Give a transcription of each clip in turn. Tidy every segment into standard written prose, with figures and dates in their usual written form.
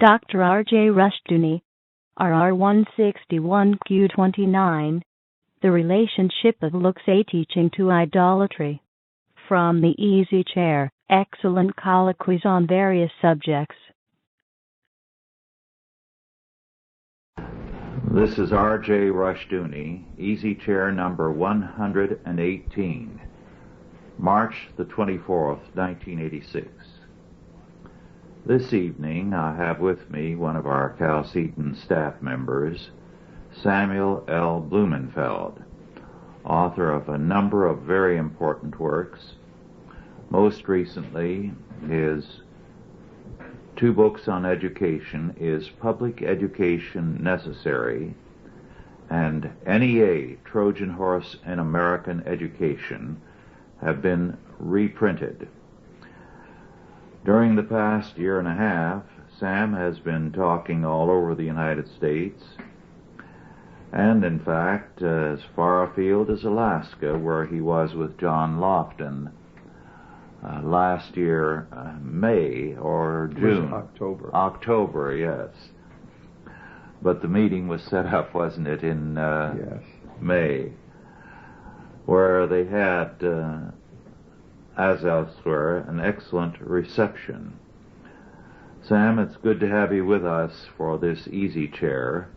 Dr. R.J. Rushdoony, RR161Q29, The Relationship of Looks A Teaching to Idolatry. From the Easy Chair, excellent colloquies on various subjects. This is R.J. Rushdoony, Easy Chair number 118, March the 24th, 1986. This evening I have with me one of our Chalcedon staff members, Samuel L. Blumenfeld, author of a number of very important works. Most recently, his 2 books on education is Public Education Necessary and NEA, Trojan Horse in American Education, have been reprinted. During the past year and a half, Sam has been talking all over the United States, and in fact as far afield as Alaska, where he was with John Lofton last year, May or June. October, yes. But the meeting was set up, wasn't it, in yes. May, where they had, as elsewhere, an excellent reception. Sam, it's good to have you with us for this Easy Chair.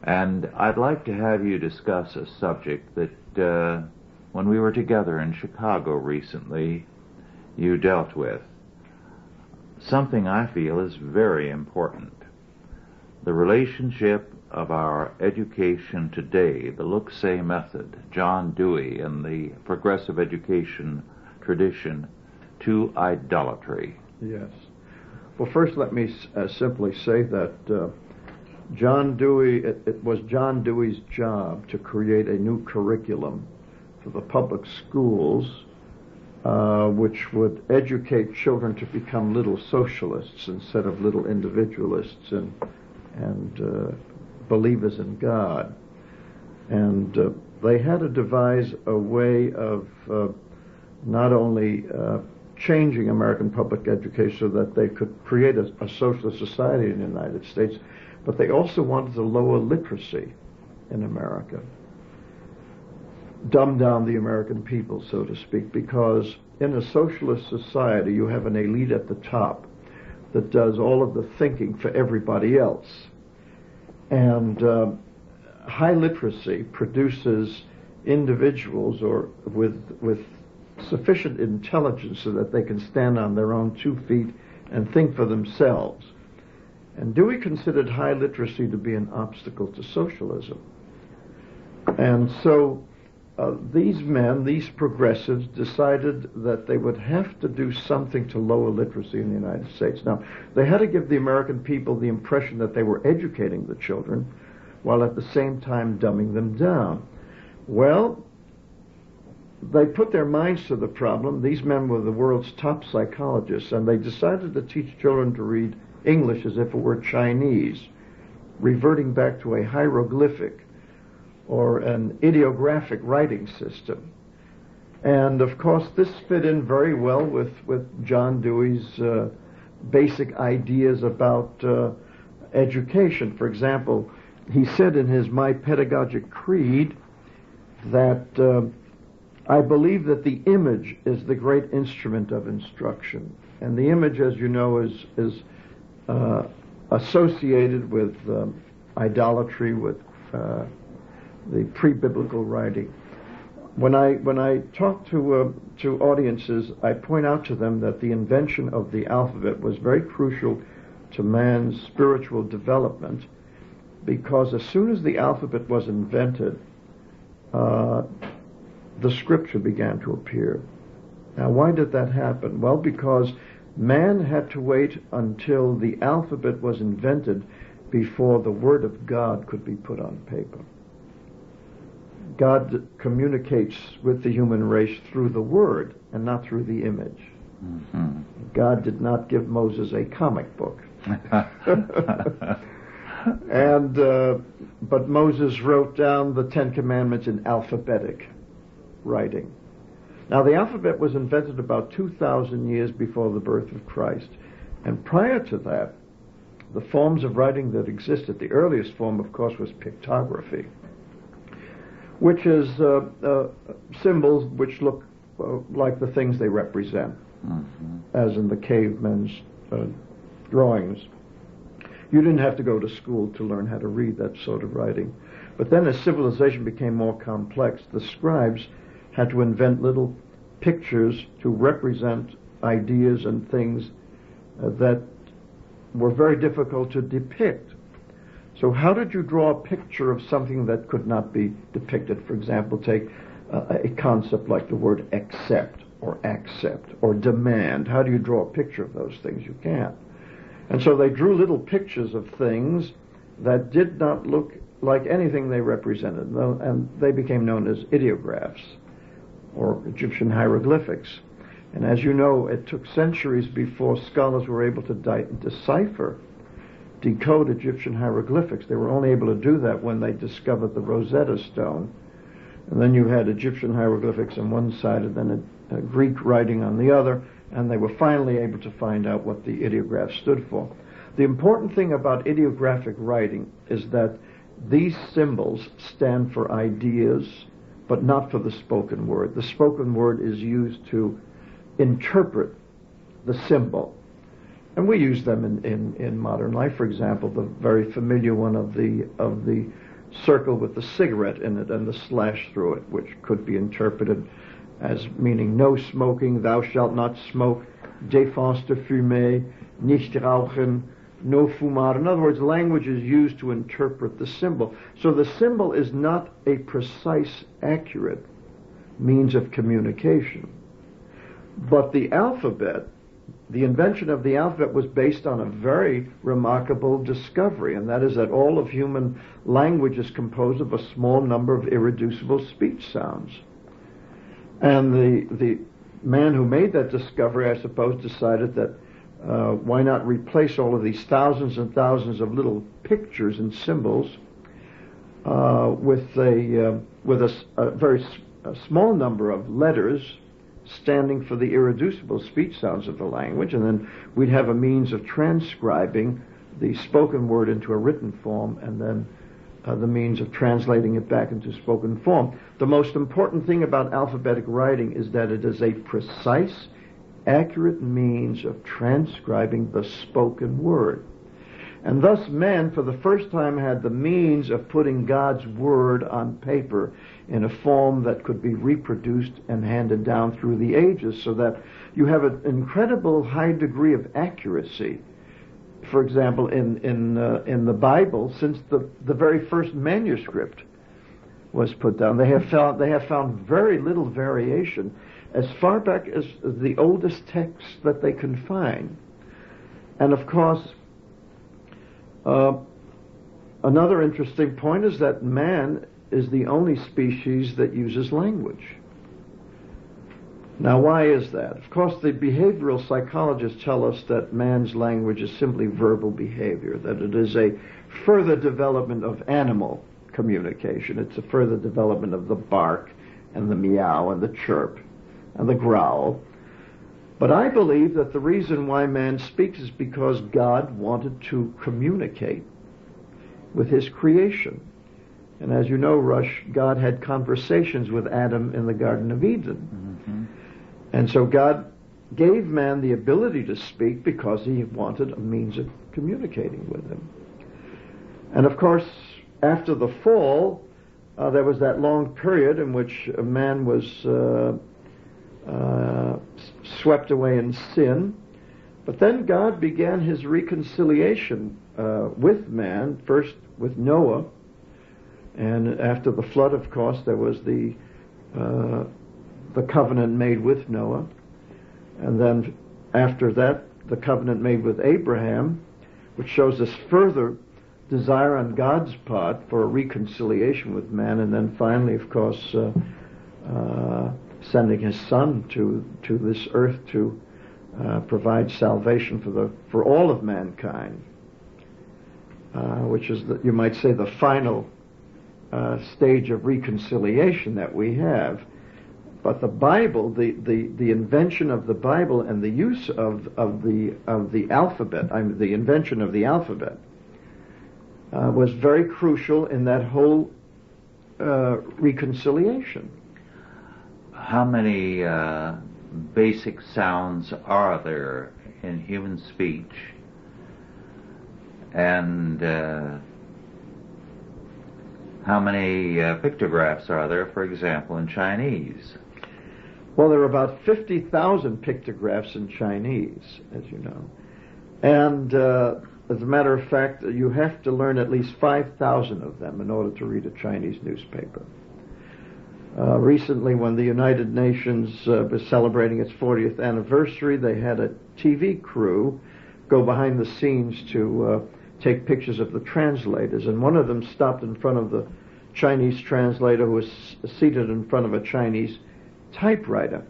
And I'd like to have you discuss a subject that, when we were together in Chicago recently, you dealt with. Something I feel is very important. The relationship of our education today, the Look-Say method, John Dewey and the progressive education tradition, to idolatry. Yes. Well, first let me simply say that John Dewey, it was John Dewey's job to create a new curriculum for the public schools, which would educate children to become little socialists instead of little individualists and believers in God. And they had to devise a way of not only changing American public education so that they could create a socialist society in the United States, but they also wanted to lower literacy in America, dumb down the American people, so to speak, because in a socialist society you have an elite at the top that does all of the thinking for everybody else. And high literacy produces individuals with sufficient intelligence so that they can stand on their own 2 feet and think for themselves. And Dewey considered high literacy to be an obstacle to socialism. And so these men, these progressives, decided that they would have to do something to lower literacy in the United States. Now, they had to give the American people the impression that they were educating the children while at the same time dumbing them down. Well, they put their minds to the problem. These men were the world's top psychologists, and they decided to teach children to read English as if it were Chinese, reverting back to a hieroglyphic or an ideographic writing system. And of course this fit in very well with John Dewey's basic ideas about education. For example, he said in his My Pedagogic Creed that I believe that the image is the great instrument of instruction. And the image, as you know, is associated with idolatry, with the pre-biblical writing. When I talk to audiences, I point out to them that the invention of the alphabet was very crucial to man's spiritual development, because as soon as the alphabet was invented, the scripture began to appear. Now, why did that happen? Well, because man had to wait until the alphabet was invented before the Word of God could be put on paper. God communicates with the human race through the Word and not through the image. Mm-hmm. God did not give Moses a comic book. But Moses wrote down the 10 Commandments in alphabetic writing. Now, the alphabet was invented about 2,000 years before the birth of Christ. And prior to that, the forms of writing that existed. The earliest form, of course, was pictography, which is symbols which look like the things they represent, as in the cavemen's drawings. You didn't have to go to school to learn how to read that sort of writing. But then as civilization became more complex, the scribes had to invent little pictures to represent ideas and things that were very difficult to depict. So how did you draw a picture of something that could not be depicted? For example, take a concept like the word accept or demand. How do you draw a picture of those things? You can't. And so they drew little pictures of things that did not look like anything they represented, and they became known as ideographs, or Egyptian hieroglyphics. And as you know, it took centuries before scholars were able to decode Egyptian hieroglyphics. They were only able to do that when they discovered the Rosetta Stone. And then you had Egyptian hieroglyphics on one side and then a Greek writing on the other, and they were finally able to find out what the ideograph stood for. The important thing about ideographic writing is that these symbols stand for ideas, but not for the spoken word. The spoken word is used to interpret the symbol. And we use them in modern life. For example, the very familiar one of the circle with the cigarette in it and the slash through it, which could be interpreted as meaning no smoking, thou shalt not smoke, défense de fumer, nicht rauchen, no fumar. In other words, language is used to interpret the symbol. So the symbol is not a precise, accurate means of communication. But the alphabet, the invention of the alphabet, was based on a very remarkable discovery, and that is that all of human language is composed of a small number of irreducible speech sounds. And the man who made that discovery, I suppose, decided that why not replace all of these thousands and thousands of little pictures and symbols with a very small number of letters standing for the irreducible speech sounds of the language, and then we'd have a means of transcribing the spoken word into a written form, and then the means of translating it back into spoken form. The most important thing about alphabetic writing is that it is a precise, accurate means of transcribing the spoken word. And thus man, for the first time, had the means of putting God's word on paper in a form that could be reproduced and handed down through the ages, so that you have an incredible high degree of accuracy. For example, in the Bible, since the very first manuscript was put down, they have found very little variation as far back as the oldest texts that they can find. And of course, another interesting point is that man is the only species that uses language. Now, why is that? Of course, the behavioral psychologists tell us that man's language is simply verbal behavior, that it is a further development of animal communication. It's a further development of the bark and the meow and the chirp and the growl. But I believe that the reason why man speaks is because God wanted to communicate with his creation. And as you know, Rush, God had conversations with Adam in the Garden of Eden. Mm-hmm. And so God gave man the ability to speak because he wanted a means of communicating with him. And of course, after the fall, there was that long period in which man was swept away in sin. But then God began his reconciliation with man, first with Noah. And after the flood, of course, there was the covenant made with Noah. And then after that, the covenant made with Abraham, which shows this further desire on God's part for a reconciliation with man. And then finally, of course, sending his son to this earth to provide salvation for all of mankind, which is, you might say, the final stage of reconciliation that we have. But the Bible, the invention of the Bible and the use of the alphabet, the invention of the alphabet, was very crucial in that whole reconciliation. How many basic sounds are there in human speech? And how many pictographs are there, for example, in Chinese? Well, there are about 50,000 pictographs in Chinese, as you know. And as a matter of fact, you have to learn at least 5,000 of them in order to read a Chinese newspaper. Recently, when the United Nations was celebrating its 40th anniversary, they had a TV crew go behind the scenes to take pictures of the translators, and one of them stopped in front of the Chinese translator who was seated in front of a Chinese typewriter.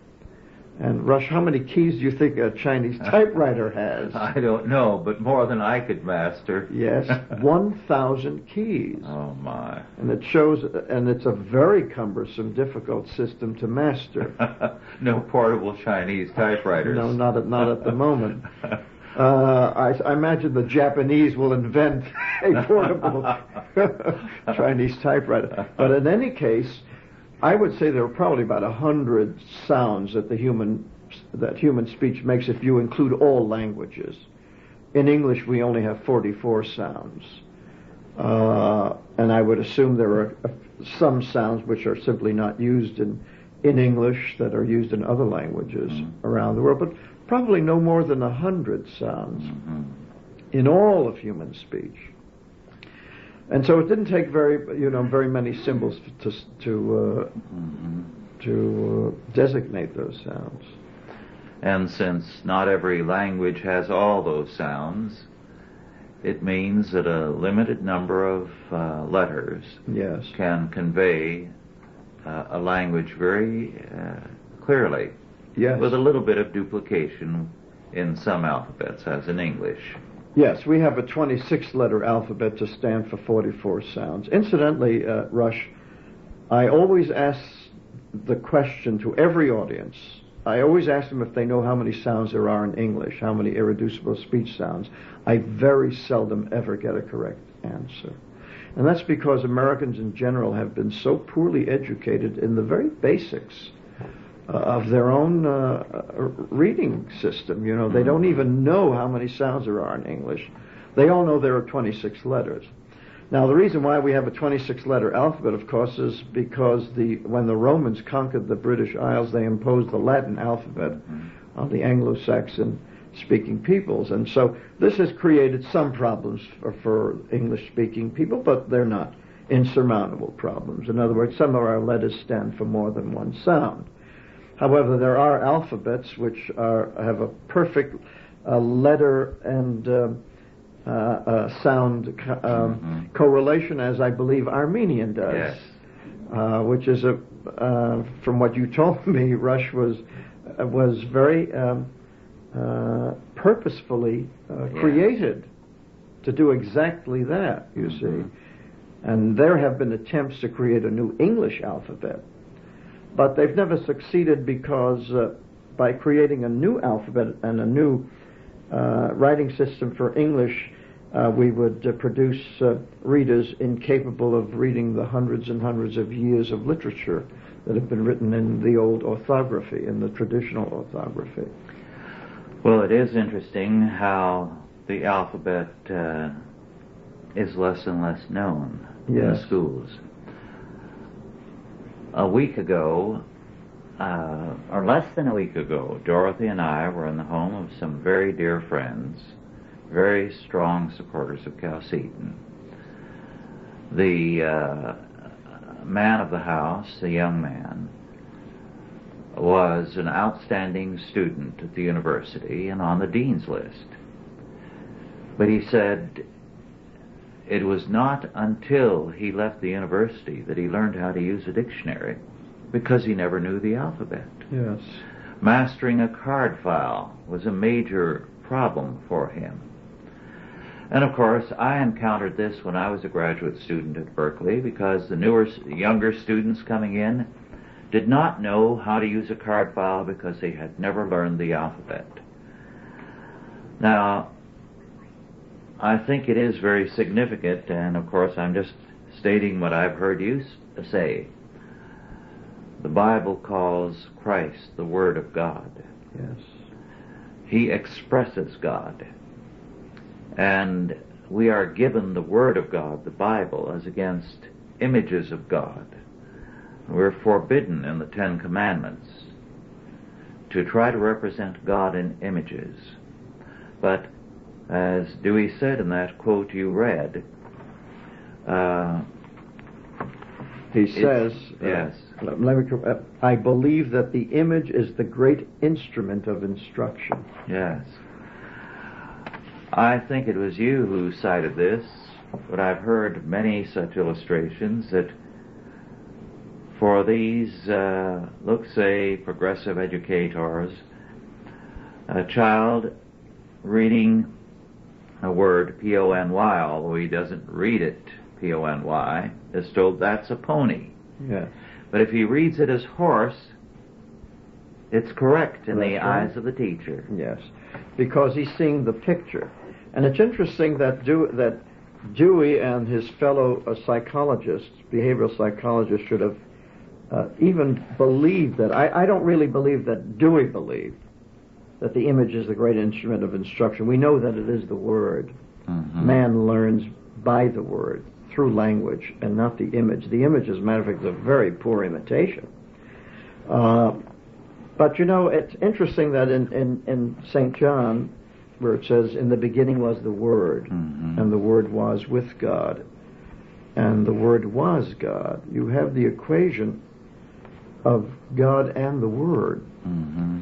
And Rush, how many keys do you think a Chinese typewriter has? I don't know, but more than I could master. Yes, 1,000 keys. Oh my. And it shows, and it's a very cumbersome, difficult system to master. No portable Chinese typewriters. No, not at the moment. I imagine the Japanese will invent a portable Chinese typewriter. But in any case, I would say there are probably about 100 sounds that human speech makes if you include all languages. In English, we only have 44 sounds. And I would assume there are some sounds which are simply not used in English that are used in other languages around the world, but probably no more than 100 sounds in all of human speech. And so it didn't take very many symbols to designate those sounds. And since not every language has all those sounds, it means that a limited number of letters can convey a language very clearly, with a little bit of duplication in some alphabets, as in English. Yes, we have a 26-letter alphabet to stand for 44 sounds. Incidentally, Rush, I always ask the question to every audience. I always ask them if they know how many sounds there are in English, how many irreducible speech sounds. I very seldom ever get a correct answer. And that's because Americans in general have been so poorly educated in the very basics of their own reading system. You know, they don't even know how many sounds there are in English. They all know there are 26 letters. Now, the reason why we have a 26-letter alphabet, of course, is because when the Romans conquered the British Isles, they imposed the Latin alphabet on the Anglo-Saxon-speaking peoples. And so this has created some problems for English-speaking people, but they're not insurmountable problems. In other words, some of our letters stand for more than one sound. However, there are alphabets which have a perfect letter and sound correlation, as I believe Armenian does, which is from what you told me, Rush was very purposefully created to do exactly that. You see, and there have been attempts to create a new English alphabet. But they've never succeeded because by creating a new alphabet and a new writing system for English, we would produce readers incapable of reading the hundreds and hundreds of years of literature that have been written in the old orthography, in the traditional orthography. Well, it is interesting how the alphabet is less and less known in the schools. A week ago, or less than a week ago, Dorothy and I were in the home of some very dear friends, very strong supporters of Chalcedon. The man of the house, the young man, was an outstanding student at the university and on the dean's list. But he said it was not until he left the university that he learned how to use a dictionary, because he never knew the alphabet. Yes. Mastering a card file was a major problem for him. And of course, I encountered this when I was a graduate student at Berkeley, because the younger students coming in did not know how to use a card file because they had never learned the alphabet. Now, I think it is very significant, and of course I'm just stating what I've heard you say. The Bible calls Christ the Word of God. Yes. He expresses God. And we are given the Word of God, the Bible, as against images of God. We're forbidden in the Ten Commandments to try to represent God in images. But as Dewey said in that quote you read, he says, yes. I believe that the image is the great instrument of instruction. Yes. I think it was you who cited this, but I've heard many such illustrations that for these, let's say, progressive educators, a child reading a word, P-O-N-Y, although he doesn't read it P-O-N-Y, is told that's a pony. Yes. But if he reads it as horse, it's correct in the right. eyes of the teacher. Yes, because he's seeing the picture. And it's interesting that Dewey and his fellow psychologists, behavioral psychologists, should have even believed that. I don't really believe that Dewey believed that the image is the great instrument of instruction. We know that it is the Word. Mm-hmm. Man learns by the Word, through language, and not the image. The image, as a matter of fact, is a very poor imitation. But you know, it's interesting that in St. John, where it says, in the beginning was the Word, mm-hmm. and the Word was with God, and the Word was God. You have the equation of God and the Word. Mm-hmm.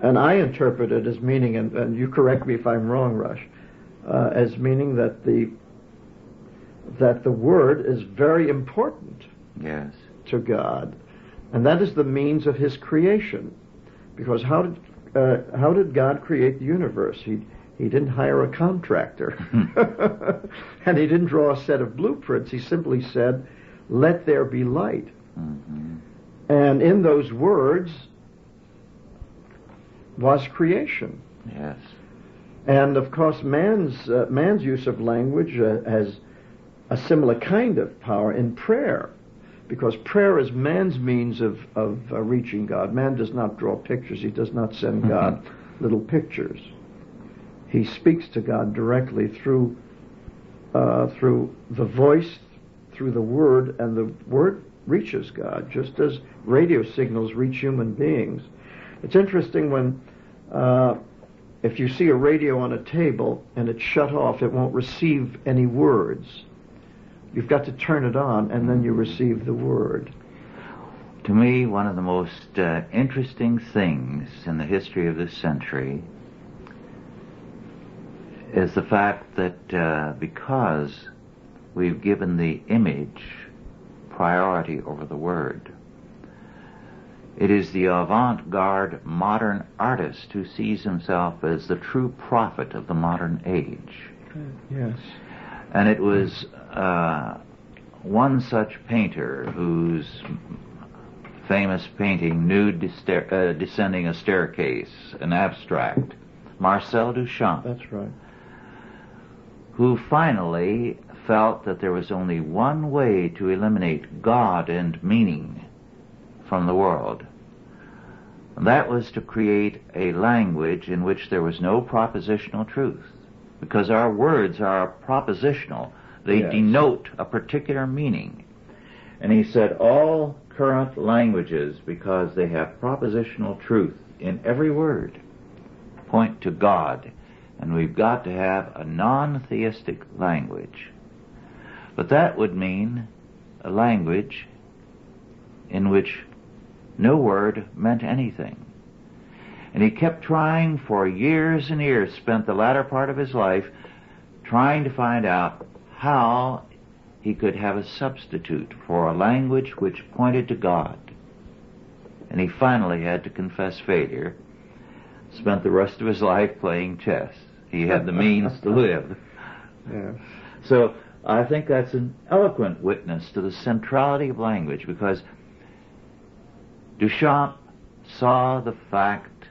And I interpret it as meaning, and you correct me if I'm wrong, Rush, as meaning that the Word is very important Yes. to God, and that is the means of His creation. Because how did God create the universe? He didn't hire a contractor, and He didn't draw a set of blueprints. He simply said, "Let there be light." Mm-hmm. And in those words was creation. Yes. And of course, man's use of language has a similar kind of power in prayer, because prayer is man's means of reaching God. Man does not draw pictures. He does not send God little pictures. He speaks to God directly through the voice, through the Word, and the Word reaches God, just as radio signals reach human beings. It's interesting when if you see a radio on a table and it's shut off, it won't receive any words. You've got to turn it on, and then you receive the Word. To me, one of the most interesting things in the history of this century is the fact that because we've given the image priority over the Word, it is the avant-garde modern artist who sees himself as the true prophet of the modern age. Yes. And it was one such painter whose famous painting, Nude Descending a Staircase, an abstract, Marcel Duchamp. That's right. Who finally felt that there was only one way to eliminate God and meaning from the world. And that was to create a language in which there was no propositional truth. Because our words are propositional. They Yes. denote a particular meaning. And he said all current languages, because they have propositional truth in every word, point to God. And we've got to have a non-theistic language. But that would mean a language in which no word meant anything. And he kept trying for years and years, spent the latter part of his life trying to find out how he could have a substitute for a language which pointed to God. And he finally had to confess failure, spent the rest of his life playing chess. He had the means to live. Yeah. So I think that's an eloquent witness to the centrality of language, because Duchamp saw the fact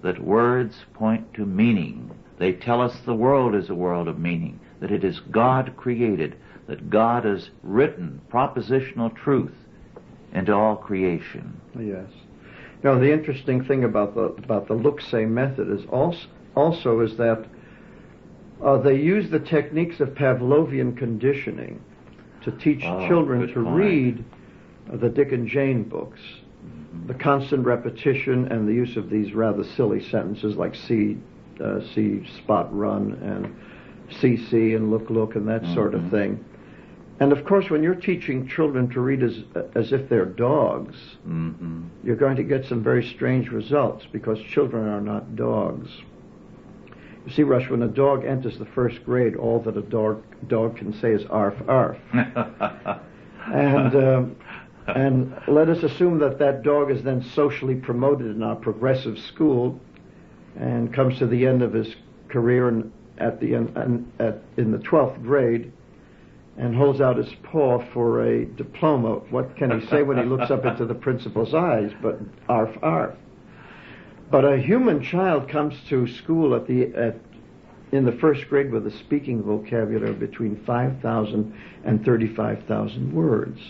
that words point to meaning. They tell us the world is a world of meaning, that it is God created, that God has written propositional truth into all creation. Yes. Now, the interesting thing about the look-say method is also is that they use the techniques of Pavlovian conditioning to teach children to read the Dick and Jane books. The constant repetition and the use of these rather silly sentences like see, spot, run, and see, and look, and that sort of thing. And of course, when you're teaching children to read as if they're dogs, you're going to get some very strange results because children are not dogs. You see, Rush, when a dog enters the first grade, all that a dog can say is arf, arf. And let us assume that dog is then socially promoted in our progressive school and comes to the end of his career in the 12th grade and holds out his paw for a diploma. What can he say when he looks up into the principal's eyes but arf, arf? But a human child comes to school in the first grade with a speaking vocabulary between 5,000 and 35,000 words.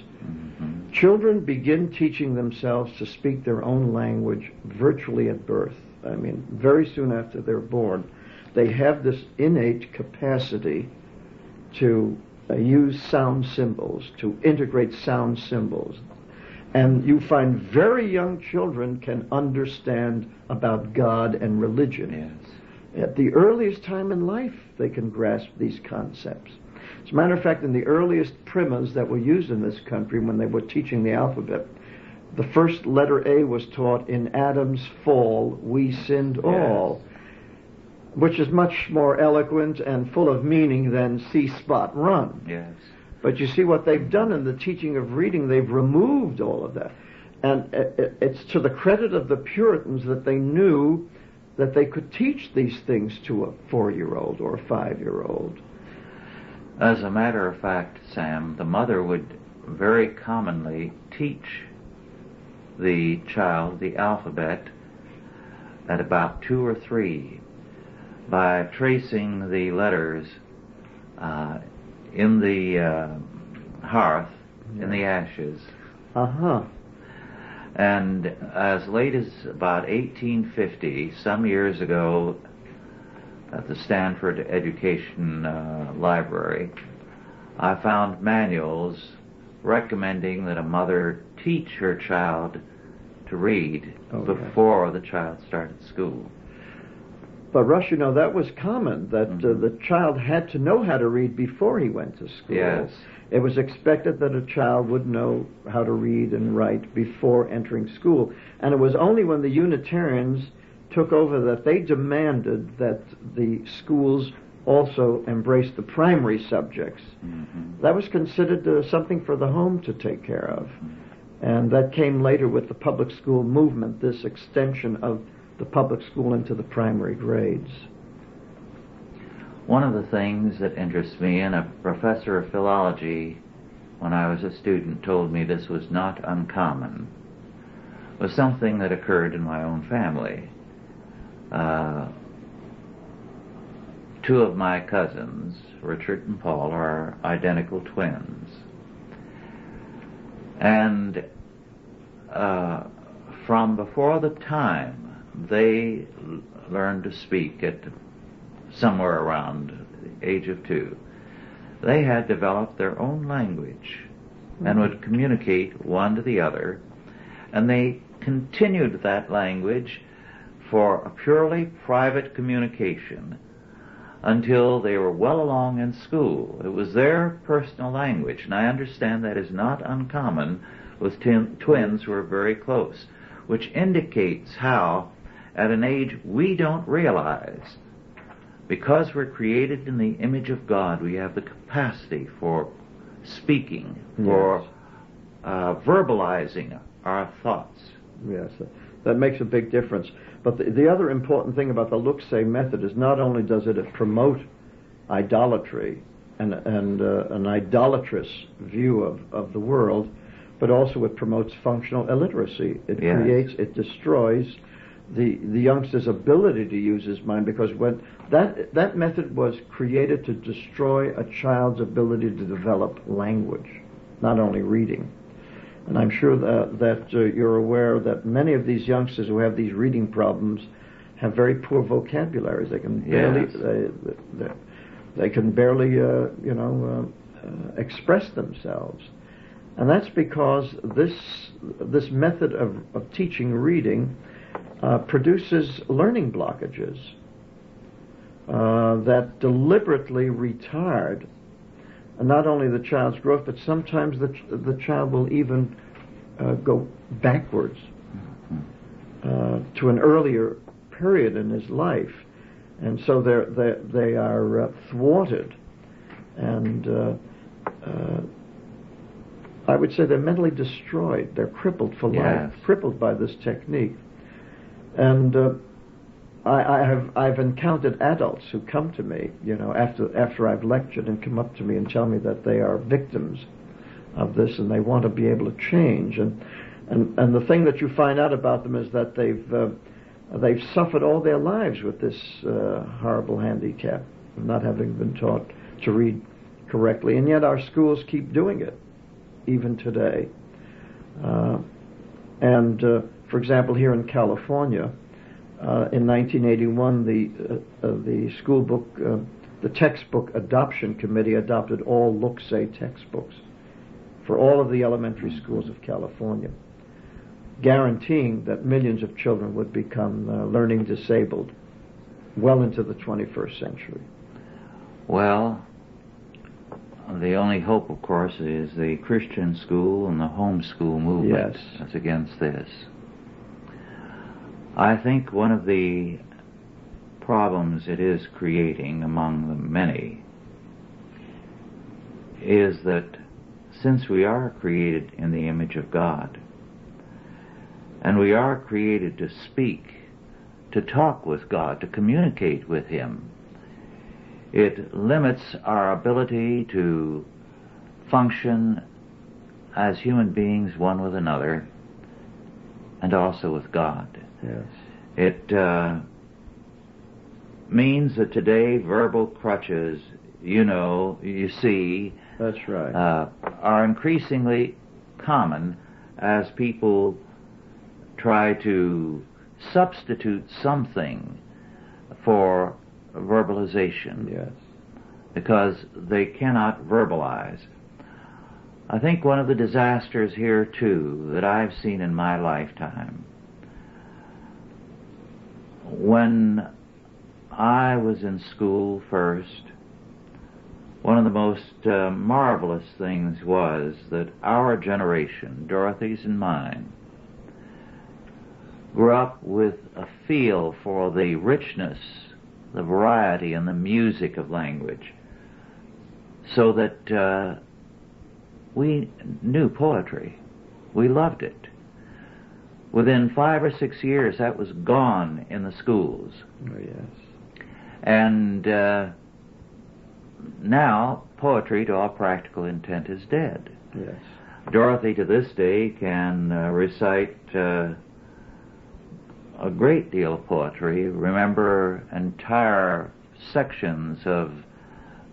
Children begin teaching themselves to speak their own language virtually at birth. I mean, very soon after they're born. They have this innate capacity to use sound symbols, to integrate sound symbols. And you find very young children can understand about God and religion. Yes. At the earliest time in life, they can grasp these concepts. As a matter of fact, in the earliest primers that were used in this country when they were teaching the alphabet, the first letter A was taught, in Adam's fall we sinned all, which is much more eloquent and full of meaning than see, spot, run. Yes. But you see what they've done in the teaching of reading, they've removed all of that. And it's to the credit of the Puritans that they knew that they could teach these things to a 4-year-old or a 5-year-old. As a matter of fact, Sam, the mother would very commonly teach the child the alphabet at about 2 or 3 by tracing the letters in the hearth, in the ashes. And as late as about 1850, some years ago, at the Stanford Education Library, I found manuals recommending that a mother teach her child to read before the child started school. But Rush, that was common, that the child had to know how to read before he went to school. Yes. It was expected that a child would know how to read and write before entering school. And it was only when the Unitarians took over that they demanded that the schools also embrace the primary subjects. That was considered something for the home to take care of. And that came later with the public school movement, this extension of the public school into the primary grades. One of the things that interests me, and a professor of philology when I was a student told me this was not uncommon, was something that occurred in my own family. 2 of my cousins, Richard and Paul, are identical twins. And from before the time they learned to speak at somewhere around the age of 2, they had developed their own language and would communicate one to the other, and they continued that language for a purely private communication until they were well along in school. It was their personal language, and I understand that is not uncommon with twins who are very close, which indicates how, at an age we don't realize, because we're created in the image of God, we have the capacity for speaking, for verbalizing our thoughts. Yes, that makes a big difference. But the other important thing about the look-say method is not only does it promote idolatry and an idolatrous view of the world, but also it promotes functional illiteracy. It Yes. it destroys the youngster's ability to use his mind, because when that method was created to destroy a child's ability to develop language, not only reading. And I'm sure that you're aware that many of these youngsters who have these reading problems have very poor vocabularies. They can barely they can barely express themselves, and that's because this method of teaching reading produces learning blockages that deliberately retard not only the child's growth, but sometimes the child will even go backwards to an earlier period in his life, and so they are thwarted, and I would say they're mentally destroyed. They're crippled for life, crippled by this technique. And I've encountered adults who come to me, after I've lectured, and come up to me and tell me that they are victims of this and they want to be able to change. And the thing that you find out about them is that they've suffered all their lives with this horrible handicap of not having been taught to read correctly, and yet our schools keep doing it even today. For example, here in California, in 1981, the school book, the textbook adoption committee adopted all Look-Say textbooks for all of the elementary schools of California, guaranteeing that millions of children would become learning disabled well into the 21st century. Well, the only hope, of course, is the Christian school and the homeschool movement that's against this. I think one of the problems it is creating among the many is that since we are created in the image of God, and we are created to speak, to talk with God, to communicate with Him, it limits our ability to function as human beings, one with another, and also with God. Yes. It means that today verbal crutches, you see, that's right, are increasingly common as people try to substitute something for verbalization. Yes. Because they cannot verbalize. I think one of the disasters here, too, that I've seen in my lifetime, when I was in school first, one of the most marvelous things was that our generation, Dorothy's and mine, grew up with a feel for the richness, the variety, and the music of language, so that we knew poetry. We loved it. Within 5 or 6 years, that was gone in the schools. Oh, yes. And now, poetry, to all practical intent, is dead. Yes. Dorothy, to this day, can recite a great deal of poetry, remember entire sections of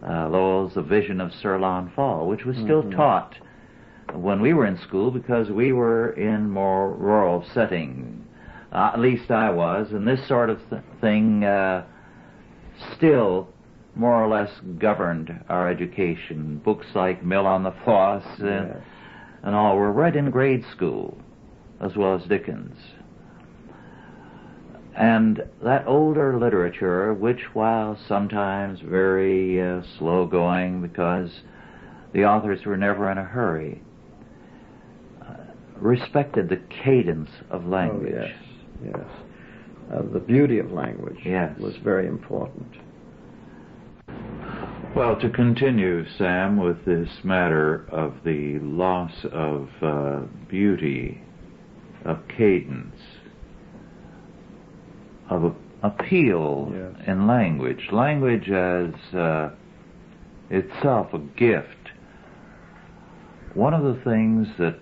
Lowell's The Vision of Sir Launfal, which was still taught when we were in school because we were in more rural setting. At least I was, and this sort of thing still more or less governed our education. Books like Mill on the Floss and all were read in grade school, as well as Dickens. And that older literature, which, while sometimes very slow-going because the authors were never in a hurry, respected the cadence of language. Oh, yes, yes. The beauty of language was very important. Well, to continue, Sam, with this matter of the loss of beauty, of cadence, of appeal in language. Language as itself a gift. One of the things that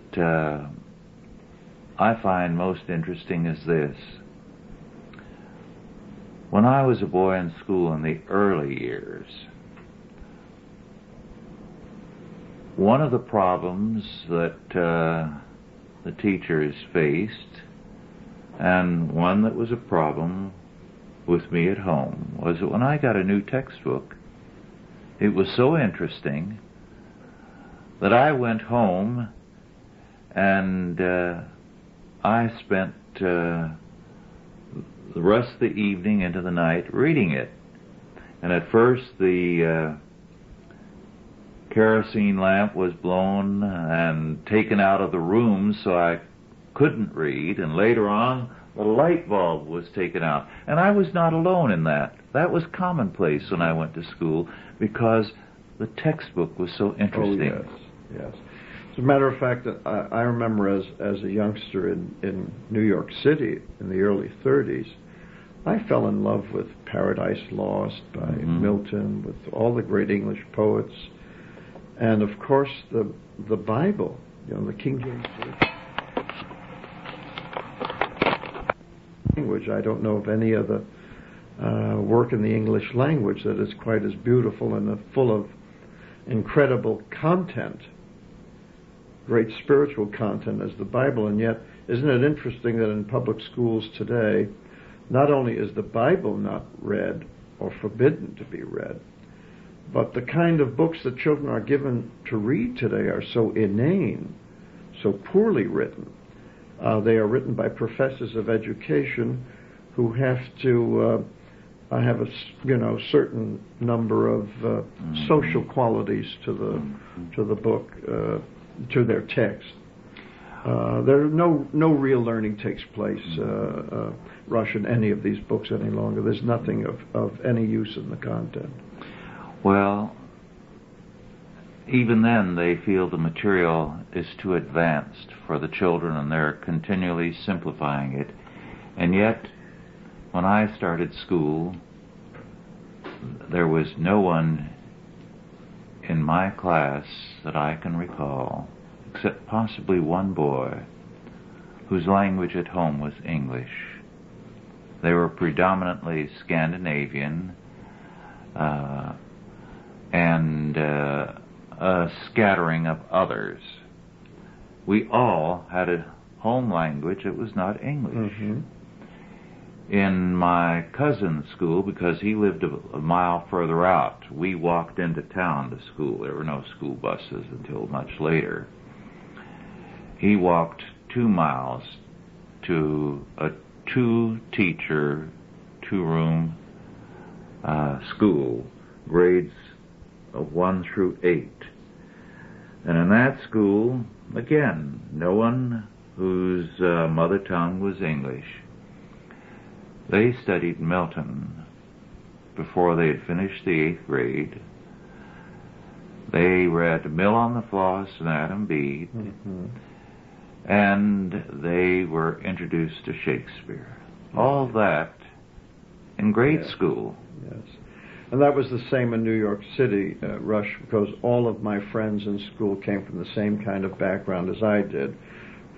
I find most interesting is this. When I was a boy in school in the early years, one of the problems that the teachers faced, and one that was a problem with me at home, was that when I got a new textbook, it was so interesting that I went home and I spent the rest of the evening into the night reading it. And at first the kerosene lamp was blown and taken out of the room so I couldn't read, and later on the light bulb was taken out. And I was not alone in that. That was commonplace when I went to school because the textbook was so interesting. Oh, yes. As a matter of fact, I remember as a youngster in New York City in the early 30s, I fell in love with Paradise Lost by Milton, with all the great English poets, and of course the Bible, the King James language. I don't know of any other work in the English language that is quite as beautiful and full of incredible content, great spiritual content as the Bible. And yet, isn't it interesting that in public schools today, not only is the Bible not read or forbidden to be read, but the kind of books that children are given to read today are so inane, so poorly written. They are written by professors of education who have to have a certain number of social qualities to the book, to their text. There no real learning takes place, Rush, in any of these books any longer. There's nothing of any use in the content. Well, even then they feel the material is too advanced for the children and they're continually simplifying it. And yet, when I started school, there was no one in my class that I can recall, except possibly one boy, whose language at home was English. They were predominantly Scandinavian, and a scattering of others. We all had a home language that was not English. In my cousin's school, because he lived a mile further out, we walked into town to school. There were no school buses until much later. He walked 2 miles to a 2-teacher, 2-room school, grades of 1 through 8. And in that school, again, no one whose mother tongue was English. They studied Milton before they had finished the 8th grade. They read Mill on the Floss and Adam Bede, and they were introduced to Shakespeare. All that in grade school. Yes. And that was the same in New York City, Rush, because all of my friends in school came from the same kind of background as I did,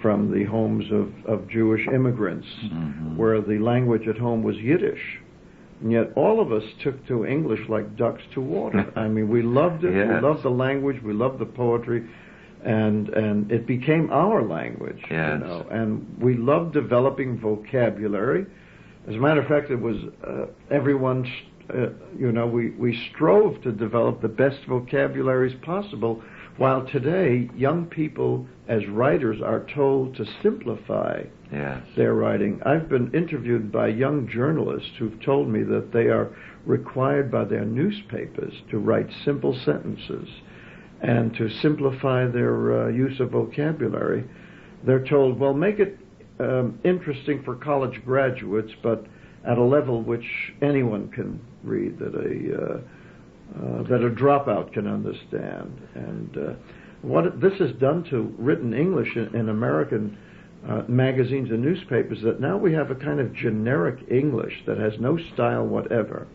from the homes of Jewish immigrants, where the language at home was Yiddish. And yet all of us took to English like ducks to water. I mean, we loved it, we loved the language, we loved the poetry, and it became our language, and we loved developing vocabulary. As a matter of fact, it was everyone's, we strove to develop the best vocabularies possible, while today young people as writers are told to simplify their writing. I've been interviewed by young journalists who've told me that they are required by their newspapers to write simple sentences and to simplify their use of vocabulary. They're told, well, make it interesting for college graduates, but at a level which anyone can read, that a dropout can understand. And what this has done to written English in American magazines and newspapers, that now we have a kind of generic English that has no style whatever.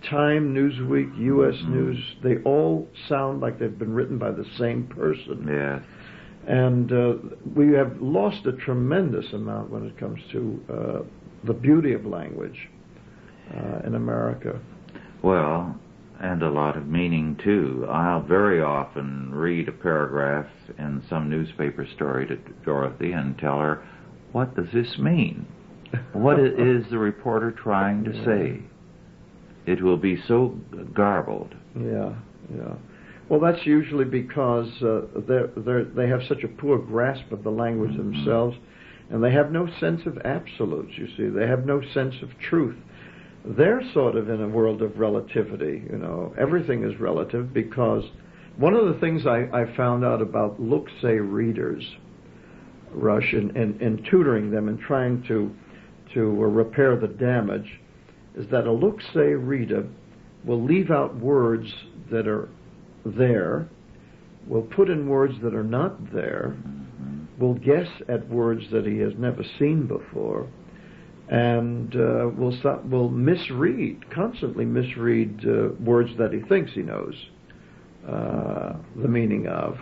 Time, Newsweek, U.S. News, they all sound like they've been written by the same person. And we have lost a tremendous amount when it comes to the beauty of language in America. Well, and a lot of meaning, too. I'll very often read a paragraph in some newspaper story to Dorothy and tell her, what does this mean? What is the reporter trying to say? It will be so garbled. Yeah. Well, that's usually because they have such a poor grasp of the language themselves, and they have no sense of absolutes, you see. They have no sense of truth. They're sort of in a world of relativity, Everything is relative, because one of the things I found out about look-say readers, Rush, in tutoring them and trying to repair the damage, is that a look-say reader will leave out words that are there, will put in words that are not there, will guess at words that he has never seen before, and will constantly misread words that he thinks he knows the meaning of.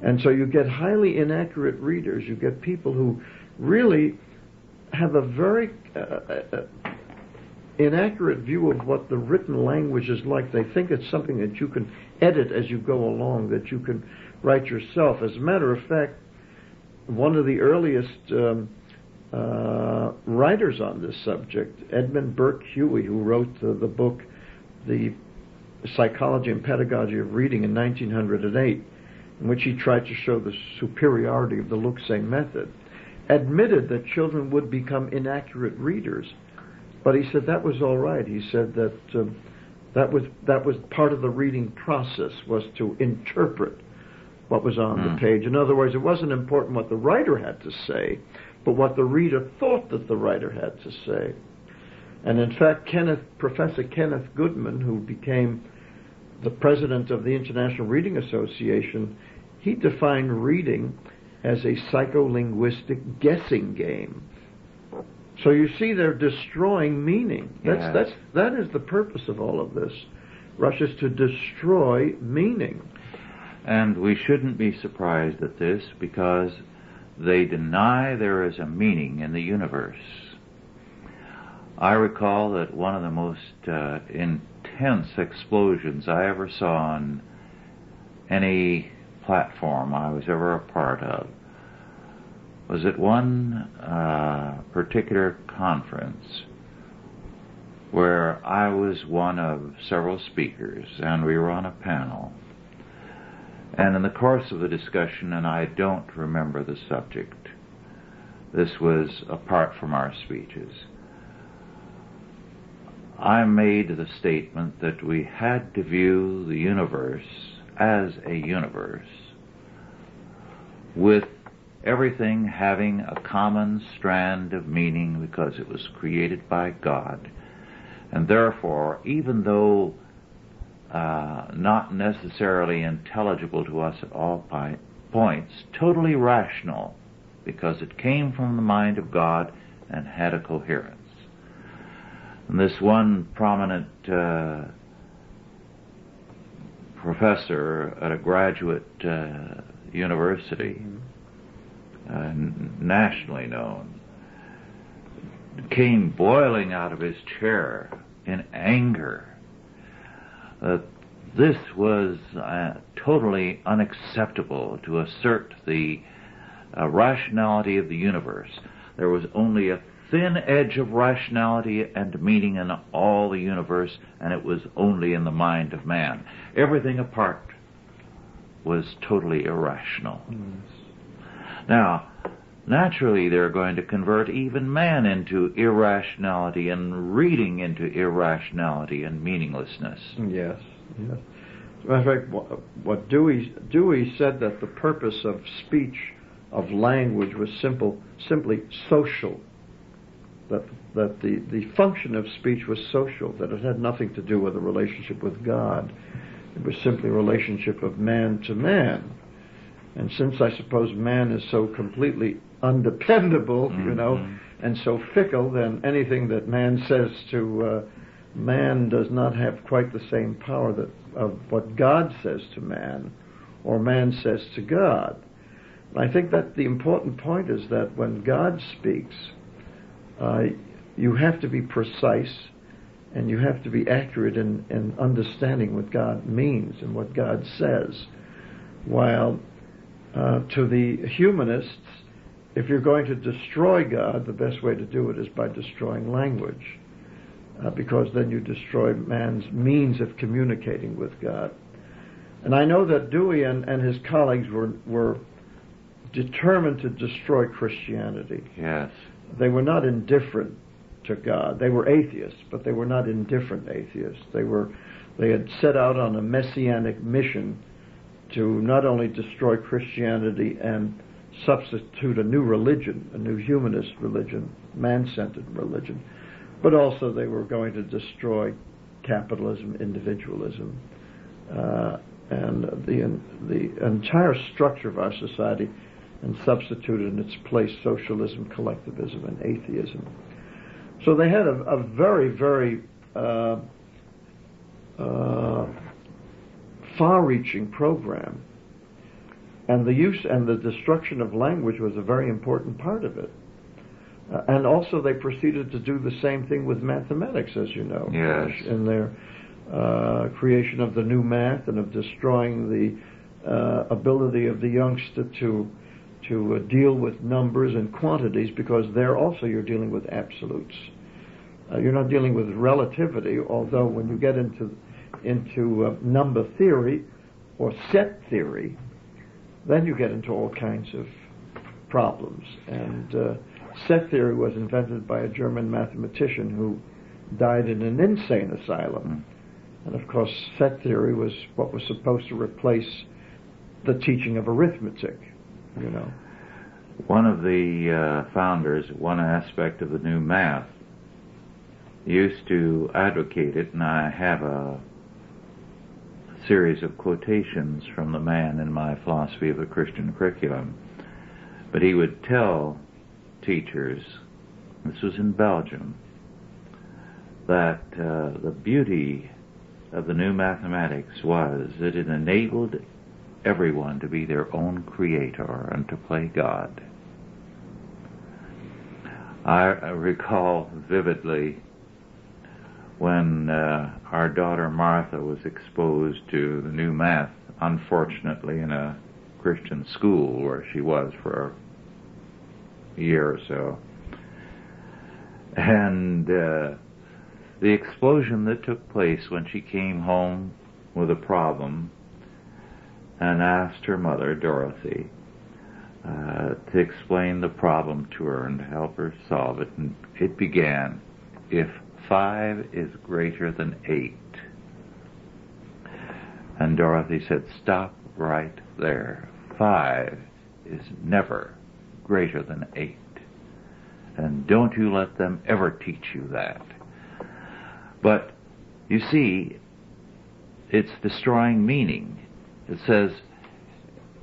And so you get highly inaccurate readers. You get people who really have a very inaccurate view of what the written language is like. They think it's something that you can edit as you go along, that you can write yourself. As a matter of fact, one of the earliest writers on this subject, Edmund Burke Huey, who wrote the book The Psychology and Pedagogy of Reading in 1908, in which he tried to show the superiority of the look-say method, admitted that children would become inaccurate readers. But he said that was all right. He said that that was part of the reading process, was to interpret what was on the page. In other words, it wasn't important what the writer had to say, but what the reader thought that the writer had to say. And in fact, Professor Kenneth Goodman, who became the president of the International Reading Association, he defined reading as a psycholinguistic guessing game. So you see, they're destroying meaning. That is the purpose of all of this. Rush, is to destroy meaning. And we shouldn't be surprised at this, because they deny there is a meaning in the universe. I recall that one of the most intense explosions I ever saw on any platform I was ever a part of was at one particular conference where I was one of several speakers, and we were on a panel. And in the course of the discussion, and I don't remember the subject, this was apart from our speeches, I made the statement that we had to view the universe as a universe, with everything having a common strand of meaning because it was created by God. And therefore, even though not necessarily intelligible to us at all points, totally rational, because it came from the mind of God and had a coherence. And this one prominent professor at a graduate university, nationally known, came boiling out of his chair in anger. This was totally unacceptable to assert the rationality of the universe. There was only a thin edge of rationality and meaning in all the universe, and it was only in the mind of man. Everything apart was totally irrational. Now, naturally, they're going to convert even man into irrationality and reading into irrationality and meaninglessness. Yes. As a matter of fact, what Dewey said, that the purpose of speech, of language, was simply social. That the function of speech was social, that it had nothing to do with a relationship with God. It was simply a relationship of man to man. And since I suppose man is so completely undependable, and so fickle, then anything that man says to man does not have quite the same power of what God says to man, or man says to God. I think that the important point is that when God speaks, you have to be precise and you have to be accurate in understanding what God means and what God says. While to the humanists, if you're going to destroy God, the best way to do it is by destroying language, because then you destroy man's means of communicating with God. And I know that Dewey and his colleagues were determined to destroy Christianity. Yes. They were not indifferent to God. They were atheists, but they were not indifferent atheists. They had set out on a messianic mission to not only destroy Christianity and substitute a new religion, a new humanist religion, man-centered religion, but also they were going to destroy capitalism, individualism, and the entire structure of our society, and substitute in its place socialism, collectivism, and atheism. So they had a very, very far-reaching program, and the use and the destruction of language was a very important part of it. And also they proceeded to do the same thing with mathematics, as you know. Yes. In their creation of the new math and of destroying the ability of the youngster to deal with numbers and quantities, because there also you're dealing with absolutes. You're not dealing with relativity, although when you get into number theory or set theory, then you get into all kinds of problems. And set theory was invented by a German mathematician who died in an insane asylum. And of course, set theory was what was supposed to replace the teaching of arithmetic, you know. One of the founders, one aspect of the new math, used to advocate it, and I have a series of quotations from the man in my philosophy of the Christian curriculum. But he would tell teachers, this was in Belgium, that the beauty of the new mathematics was that it enabled everyone to be their own creator and to play God. I recall vividly when our daughter Martha was exposed to the new math, unfortunately in a Christian school where she was for a year or so. And the explosion that took place when she came home with a problem and asked her mother, Dorothy, to explain the problem to her and to help her solve it. And it began, if 5 is greater than 8. And Dorothy said, stop right there. 5 is never greater than 8. And don't you let them ever teach you that. But, you see, it's destroying meaning. It says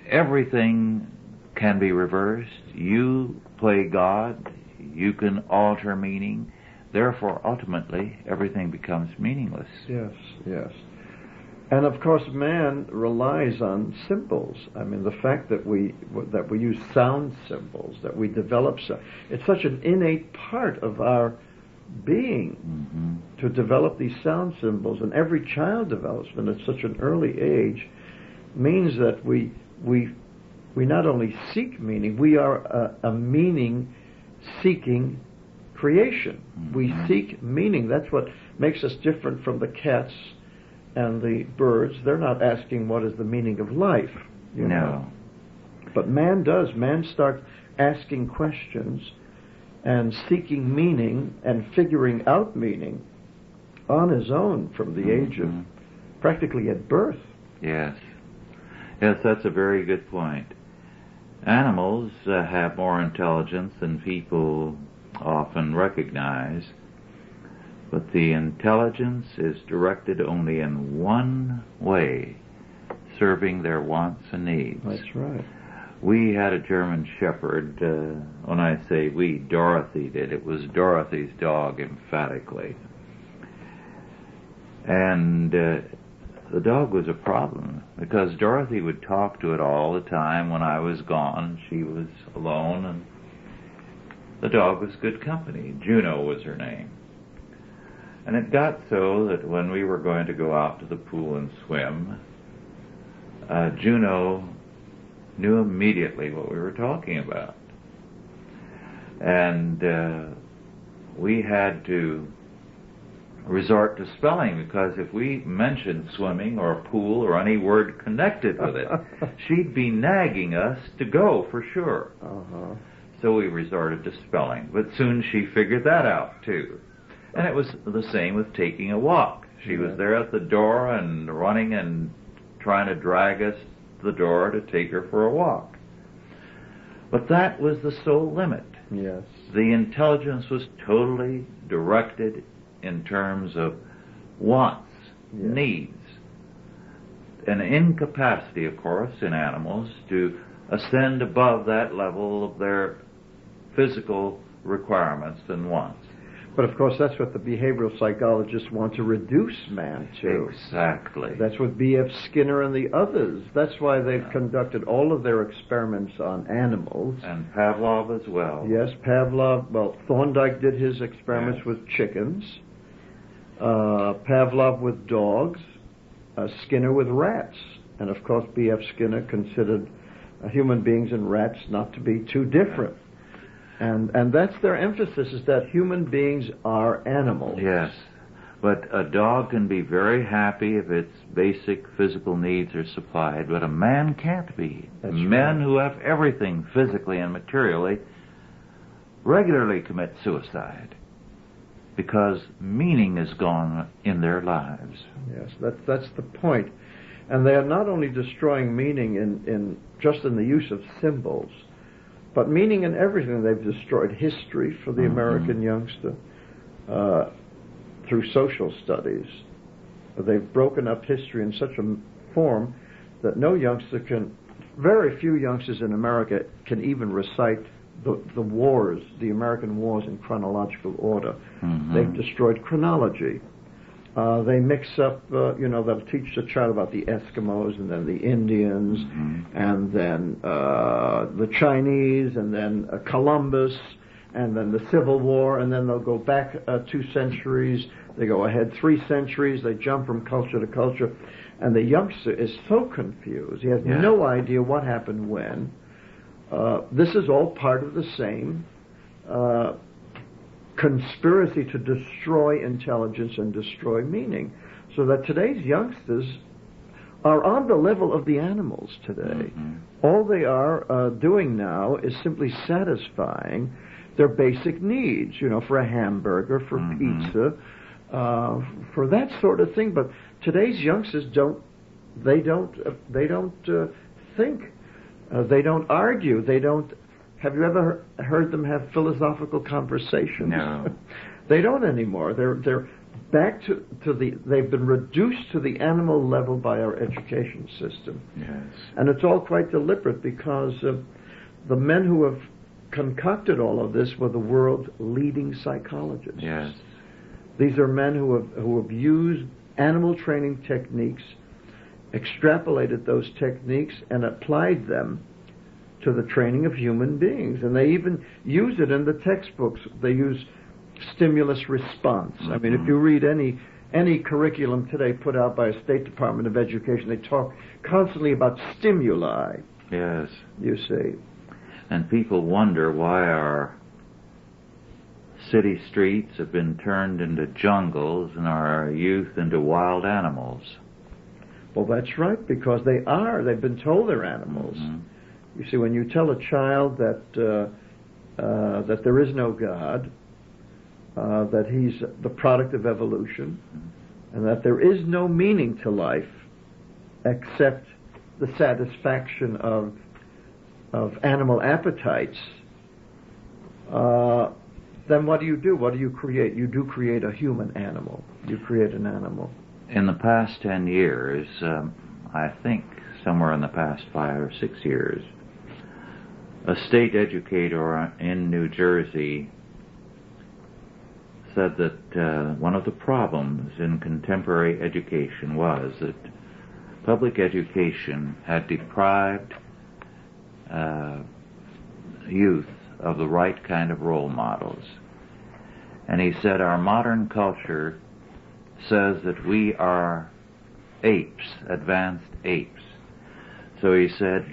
everything can be reversed. You play God. You can alter meaning. Therefore, ultimately, everything becomes meaningless. Yes, yes. And of course, man relies on symbols. I mean, the fact that we use sound symbols, that we develop, it's such an innate part of our being to develop these sound symbols, and every child develops them at such an early age, means that we not only seek meaning, we are a meaning-seeking creation. We seek meaning. That's what makes us different from the cats and the birds. They're not asking what is the meaning of life, you know. But man does. Man starts asking questions and seeking meaning and figuring out meaning on his own from the age of practically at birth. Yes. Yes, that's a very good point. Animals have more intelligence than people often recognize, but the intelligence is directed only in one way, serving their wants and needs. That's right. We had a German Shepherd. When I say we, Dorothy did. It was Dorothy's dog, emphatically. And the dog was a problem because Dorothy would talk to it all the time when I was gone. She was alone, and the dog was good company. Juno was her name. And it got so that when we were going to go out to the pool and swim, Juno knew immediately what we were talking about. And we had to resort to spelling, because if we mentioned swimming or a pool or any word connected with it, she'd be nagging us to go for sure. Uh-huh. So we resorted to spelling. But soon she figured that out, too. And it was the same with taking a walk. She was there at the door and running and trying to drag us to the door to take her for a walk. But that was the sole limit. Yes. The intelligence was totally directed in terms of wants, needs, an incapacity, of course, in animals to ascend above that level of their physical requirements and wants. But of course, that's what the behavioral psychologists want to reduce man to. Exactly. That's what B.F. Skinner and the others, that's why they've conducted all of their experiments on animals. And Pavlov as well. Yes, Pavlov, well, Thorndike did his experiments with chickens, Pavlov with dogs, Skinner with rats. And of course, B.F. Skinner considered human beings and rats not to be too different. And that's their emphasis, is that human beings are animals. Yes, but a dog can be very happy if its basic physical needs are supplied, but a man can't be. That's Men right. who have everything physically and materially regularly commit suicide because meaning is gone in their lives. Yes, that's the point. And they are not only destroying meaning in just in the use of symbols, but meaning in everything. They've destroyed history for the American youngster through social studies. They've broken up history in such a form that very few youngsters in America can even recite the wars, the American wars, in chronological order. They've destroyed chronology. They mix up, they'll teach the child about the Eskimos and then the Indians and then the Chinese and then Columbus and then the Civil War, and then they'll go back 2 centuries, they go ahead 3 centuries, they jump from culture to culture, and the youngster is so confused. He has no idea what happened when. This is all part of the same conspiracy to destroy intelligence and destroy meaning, so that today's youngsters are on the level of the animals today. All they are doing now is simply satisfying their basic needs, for a hamburger, for pizza, for that sort of thing. But today's youngsters don't think, they don't argue, they don't. Have you ever heard them have philosophical conversations? No. They don't anymore. They're back to they've been reduced to the animal level by our education system. Yes. And it's all quite deliberate, because the men who have concocted all of this were the world's leading psychologists. Yes. These are men who have used animal training techniques, extrapolated those techniques, and applied them to the training of human beings. And they even use it in the textbooks. They use stimulus response. I mean, if you read any curriculum today put out by a State Department of Education, they talk constantly about stimuli. Yes. You see. And people wonder why our city streets have been turned into jungles and our youth into wild animals. Well, that's right, because they are. They've been told they're animals. You see, when you tell a child that there is no God, that he's the product of evolution, and that there is no meaning to life except the satisfaction of animal appetites, then what do? What do you create? You do create a human animal. You create an animal. In the past 10 years, I think somewhere in the past 5 or 6 years, a state educator in New Jersey said that one of the problems in contemporary education was that public education had deprived youth of the right kind of role models. And he said, our modern culture says that we are apes, advanced apes. So he said,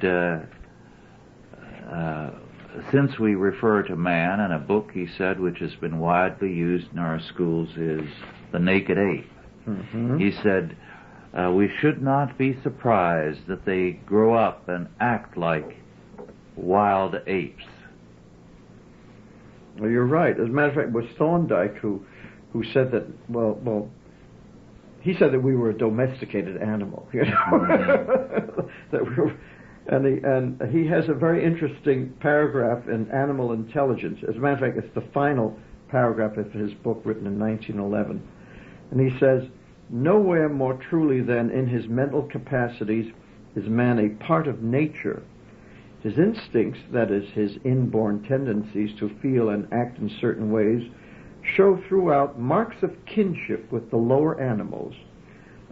since we refer to man, and a book, he said, which has been widely used in our schools is The Naked Ape. Mm-hmm. He said, we should not be surprised that they grow up and act like wild apes. Well, you're right. As a matter of fact, it was Thorndike who said that, well, he said that we were a domesticated animal, you know. Mm-hmm. That we were, and he has a very interesting paragraph in Animal Intelligence. As a matter of fact, it's the final paragraph of his book written in 1911. And he says, nowhere more truly than in his mental capacities is man a part of nature. His instincts, that is, his inborn tendencies to feel and act in certain ways, show throughout marks of kinship with the lower animals,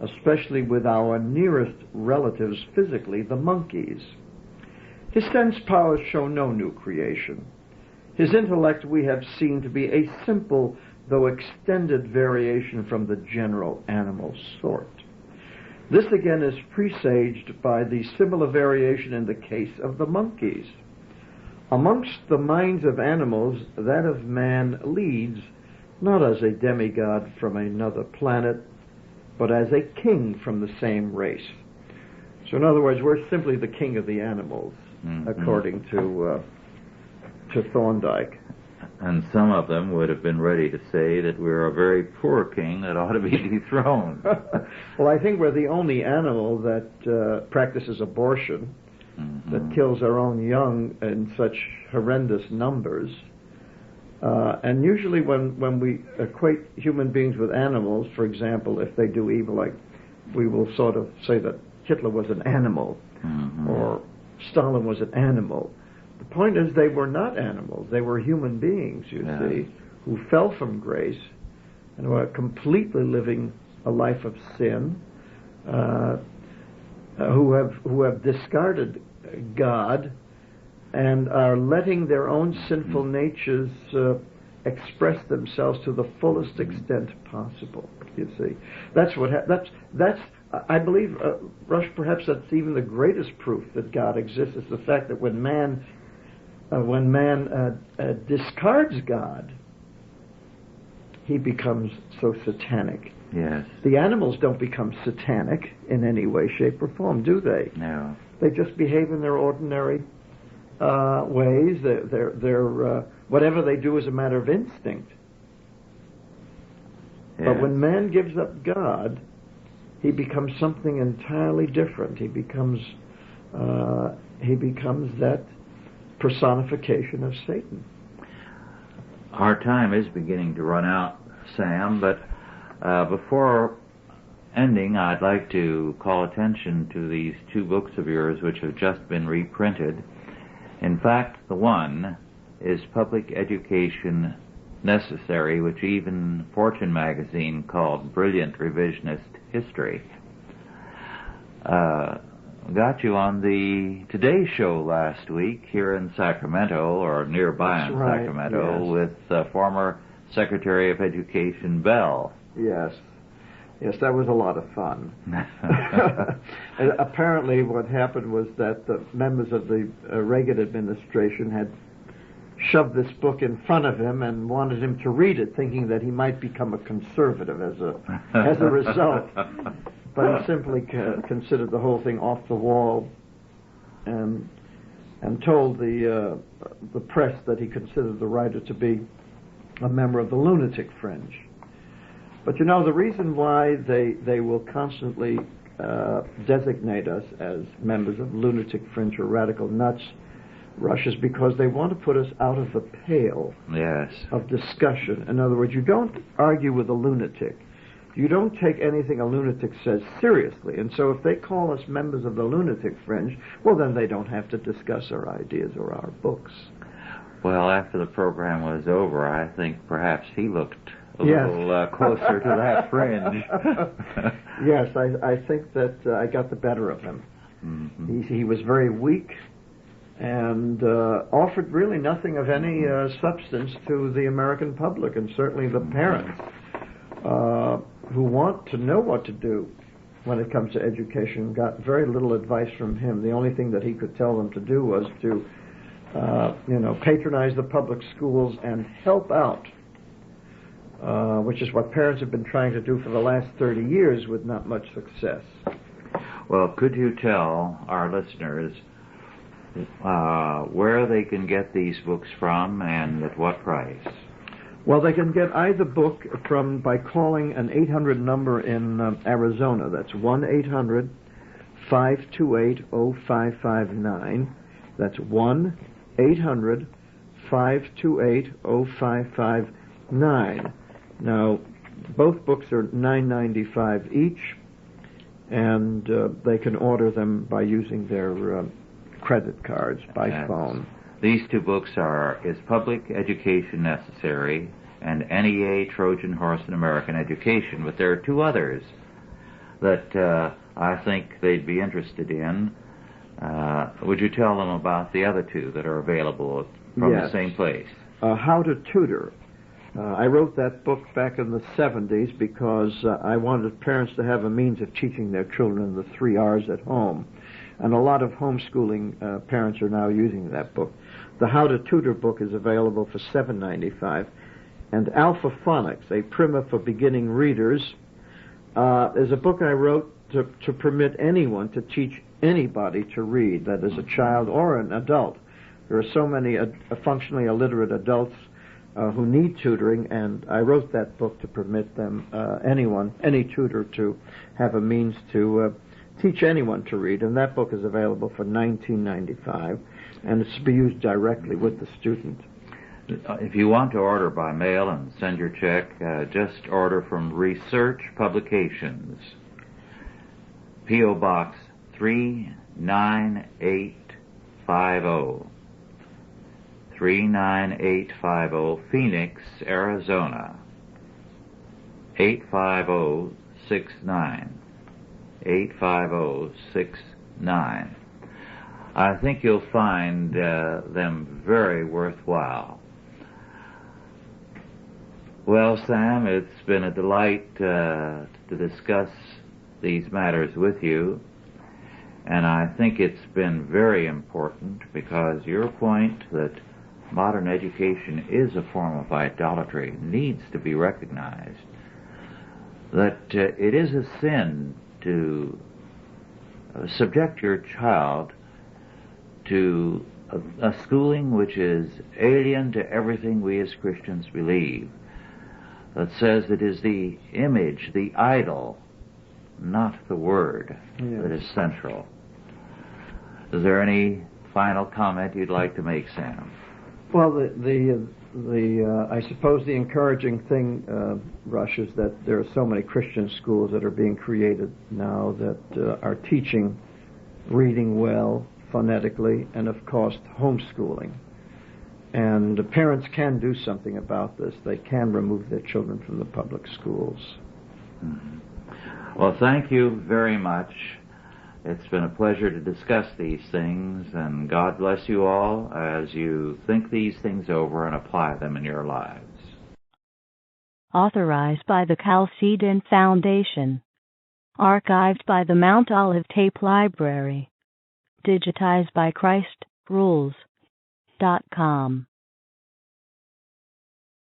especially with our nearest relatives physically, the monkeys. His sense powers show no new creation. His intellect we have seen to be a simple, though extended variation from the general animal sort. This again is presaged by the similar variation in the case of the monkeys. Amongst the minds of animals, that of man leads, not as a demigod from another planet, but as a king from the same race. So in other words, we're simply the king of the animals, mm-hmm. according to Thorndike. And some of them would have been ready to say that we're a very poor king that ought to be dethroned. Well, I think we're the only animal that practices abortion, mm-hmm. that kills our own young in such horrendous numbers. And usually when we equate human beings with animals, for example, if they do evil, like we will sort of say that Hitler was an animal, mm-hmm. or Stalin was an animal. The point is they were not animals. They were human beings, you see, who fell from grace and who are completely living a life of sin, who have discarded God and are letting their own sinful natures express themselves to the fullest extent possible. You see, that's what that's. I believe, Rush, perhaps that's even the greatest proof that God exists, is the fact that when man discards God, he becomes so satanic. Yes. The animals don't become satanic in any way, shape, or form, do they? No. They just behave in their ordinary ways. They're whatever they do is a matter of instinct. Yes. But when man gives up God, he becomes something entirely different. He becomes that personification of Satan. Our time is beginning to run out, Sam, but before ending, I'd like to call attention to these two books of yours which have just been reprinted. In fact, the one is Public Education Necessary, which even Fortune magazine called Brilliant Revisionist History. Got you on the Today Show last week here in Sacramento, or nearby. That's in right. Sacramento, yes. With former Secretary of Education Bell. Yes, that was a lot of fun. Apparently what happened was that the members of the Reagan administration had shoved this book in front of him and wanted him to read it, thinking that he might become a conservative as a result. But he simply considered the whole thing off the wall, and told the press that he considered the writer to be a member of the lunatic fringe. But you know, the reason why they will constantly designate us as members of lunatic fringe or radical nuts, Rush, is because they want to put us out of the pale of discussion. In other words, you don't argue with a lunatic. You don't take anything a lunatic says seriously. And so if they call us members of the lunatic fringe, well, then they don't have to discuss our ideas or our books. Well, after the program was over, I think perhaps he looked a little closer to that fringe. Yes, I think that I got the better of him. Mm-hmm. He was very weak and offered really nothing of any substance to the American public, and certainly the parents who want to know what to do when it comes to education got very little advice from him. The only thing that he could tell them to do was to patronize the public schools and help out, which is what parents have been trying to do for the last 30 years with not much success. Well, could you tell our listeners where they can get these books from and at what price? Well, they can get either book by calling an 800 number in Arizona. That's 1-800-528-0559. That's 1-800-528-0559. Now, both books are $9.95 each, and they can order them by using their credit cards by phone. These two books are Is Public Education Necessary? And NEA, Trojan Horse in American Education. But there are two others that I think they'd be interested in. Would you tell them about the other two that are available from the same place? How to Tutor. I wrote that book back in the 70s because I wanted parents to have a means of teaching their children the 3 R's at home. And a lot of homeschooling parents are now using that book. The How to Tutor book is available for $7.95. And Alpha Phonics, a primer for beginning readers, is a book I wrote to permit anyone to teach anybody to read, that is a child or an adult. There are so many functionally illiterate adults who need tutoring, and I wrote that book to permit them, any tutor, to have a means to teach anyone to read. And that book is available for $19.95, and it's to be used directly with the student. If you want to order by mail and send your check, just order from Research Publications, P.O. Box 39850, 39850, Phoenix, Arizona, 85069, 85069. I think you'll find them very worthwhile. Well, Sam, it's been a delight to discuss these matters with you, and I think it's been very important because your point that modern education is a form of idolatry needs to be recognized, that it is a sin to subject your child to a schooling which is alien to everything we as Christians believe, that says it is the image, the idol, not the word, that is central. Is there any final comment you'd like to make, Sam? Well, I suppose the encouraging thing, Rush, is that there are so many Christian schools that are being created now that are teaching reading well, phonetically, and of course homeschooling. And the parents can do something about this. They can remove their children from the public schools. Mm-hmm. Well, thank you very much. It's been a pleasure to discuss these things, and God bless you all as you think these things over and apply them in your lives. Authorized by the Chalcedon Foundation. Archived by the Mount Olive Tape Library. Digitized by ChristRules.com.